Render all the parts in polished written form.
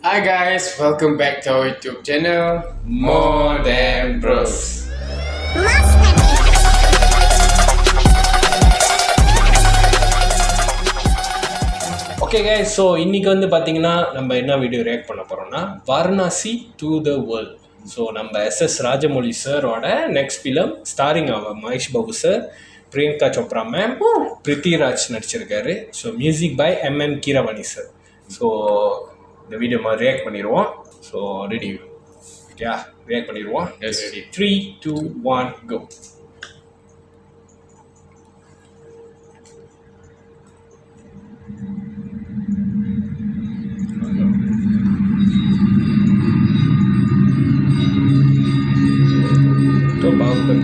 Hi guys, welcome back to our YouTube channel, More Than Bros. Okay guys, so இன்றைக்கி வந்து பார்த்தீங்கன்னா நம்ம என்ன வீடியோ ரியாக்ட் பண்ண போகிறோம்னா Varanasi to the world. So நம்ம எஸ்எஸ் ராஜமௌலி சாரோட நெக்ஸ்ட் ஃபிலிம் ஸ்டாரிங் ஆகும் மகேஷ் பாபு சார், பிரியங்கா சோப்ரா மேம், பிருத்திராஜ் நடிச்சிருக்காரு. So music by MM Keeravani sir. So இந்த வீடியோ மாதிரி ரியாக்ட் பண்ணிடுவோம். ஸோ ரெடி ஓகே, ரியாக்ட் பண்ணிடுவோம். Yes. Ready 3, 2, 1 go. तो बात कर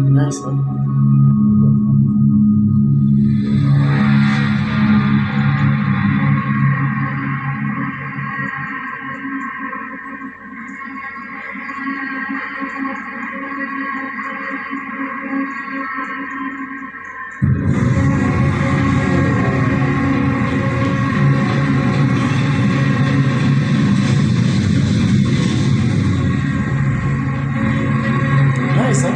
Nice, huh? Nice, huh?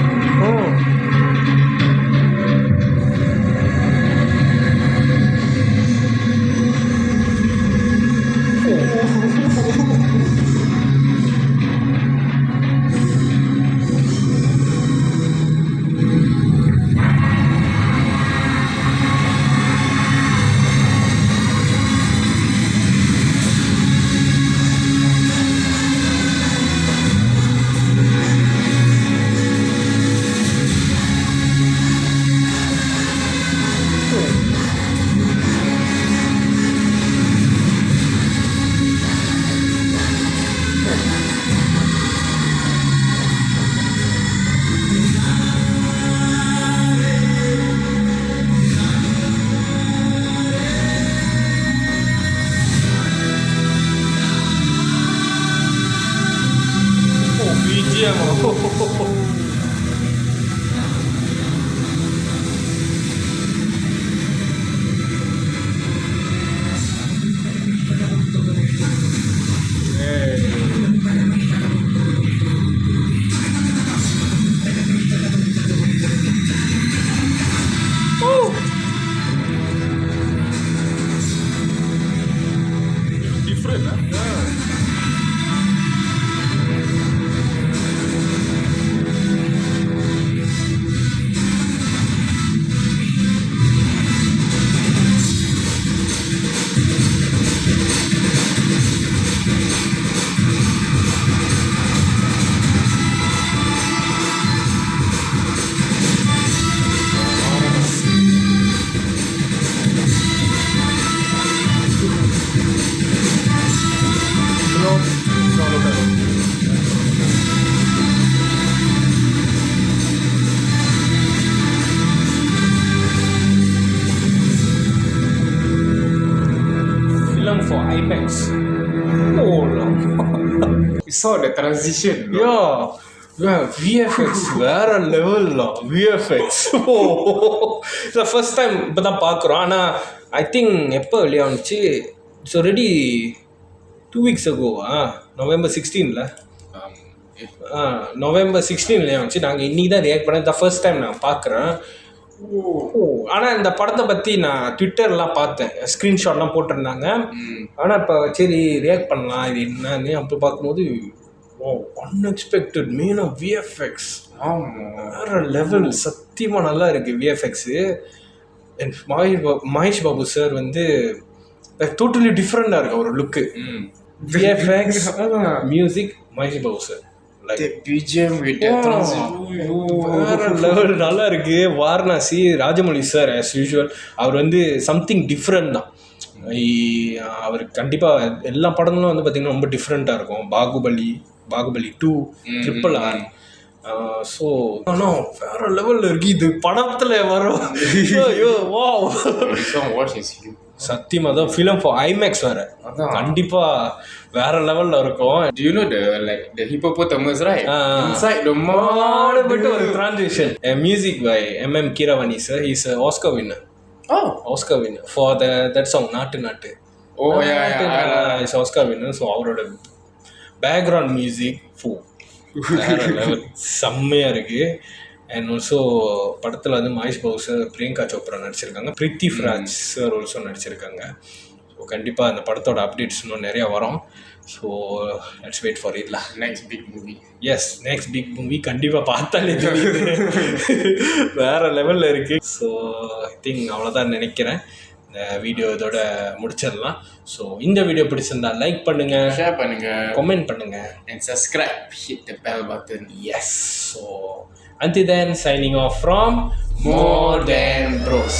Different, huh? Film for IMAX. Oh, You saw the transition, bro. yeah, VFX வேற லெவல்ல VFX. த ஃபர்ஸ்ட் டைம் இப்போ தான் பார்க்குறோம். ஆனால் ஐ திங்க் எப்போ வெளியே வந்துச்சு, இட்ஸ் ஆல்ரெடி 2 weeks agoவா, நவம்பர் 16ல. நவம்பர் 16 வந்துச்சு. நாங்கள் இன்றைக்கி தான் ரியாக்ட் பண்ணேன். த ஃபர்ஸ்ட் டைம் நான் பார்க்குறேன். ஆனால் இந்த படத்தை பற்றி நான் ட்விட்டர்லாம் பார்த்தேன், ஸ்க்ரீன்ஷாட்லாம் போட்டிருந்தாங்க. ஆனால் இப்போ சரி ரியாக்ட் பண்ணலாம் இது என்னன்னு அப்போ பார்க்கும்போது அன்எக்ஸ்பெக்டட் மீன் ஆஃப் விஎஃப்எக்ஸ் வேறு லெவல். சத்தியமாக நல்லா இருக்குது விஎஃப்எக்ஸு. மகேஷ் பாபு சார் வந்து டோட்டலி டிஃப்ரெண்டாக இருக்கு ஒரு look. VFX, music, Mahesh Babu sir. The BGM with that transition. வேற லெவல் நல்லா இருக்கு. Varanasi Rajamouli sir as usual அவர் வந்து சம்திங் டிஃப்ரெண்ட் தான். அவருக்கு கண்டிப்பாக எல்லா படங்களும் வந்து பார்த்திங்கன்னா ரொம்ப டிஃப்ரெண்ட்டாக இருக்கும். பாகுபலி 2, RRR. ஸோ ஆனால் வேற லெவலில் இருக்கு இது படத்தில் வரும். ஐயோ வா சத்தியமாக தான் ஃபிலிம் ஃபார் ஐமேக்ஸ் வேறு கண்டிப்பாக வேற லெவலில் இருக்கும். Do you know the hippopotamus, right? Inside the mall ஒரு transition. Music by M.M. Keeravani sir. He's an Oscar winner. Oh. Oscar winner for that song நாட்டு. Oh yeah. He's Oscar winner. So அவரோட background music வேற level செம்மையாக இருக்குது. And also படத்தில் வந்து Mahesh Babu sir, Priyanka Chopra நடிச்சிருக்காங்க, Prithviraj sir also நடிச்சிருக்காங்க. ஸோ கண்டிப்பாக அந்த படத்தோட அப்டேட்ஸ் இன்னும் நிறையா வரும். ஸோ லெட்ஸ் வெயிட் ஃபார் இட்ல next big movie. Yes, next big movie கண்டிப்பாக பார்த்தாலே வேறு லெவலில் இருக்குது. ஸோ ஐ திங்க் அவ்வளோதான் நினைக்கிறேன். இந்த வீடியோ இதோட முடிச்சிடலாம். ஸோ இந்த வீடியோ பிடிச்சிருந்தா லைக் பண்ணுங்கள், ஷேர் பண்ணுங்கள், கமெண்ட் பண்ணுங்கள் and subscribe, hit the bell button. Yes. So until then, signing off from More Than Bros.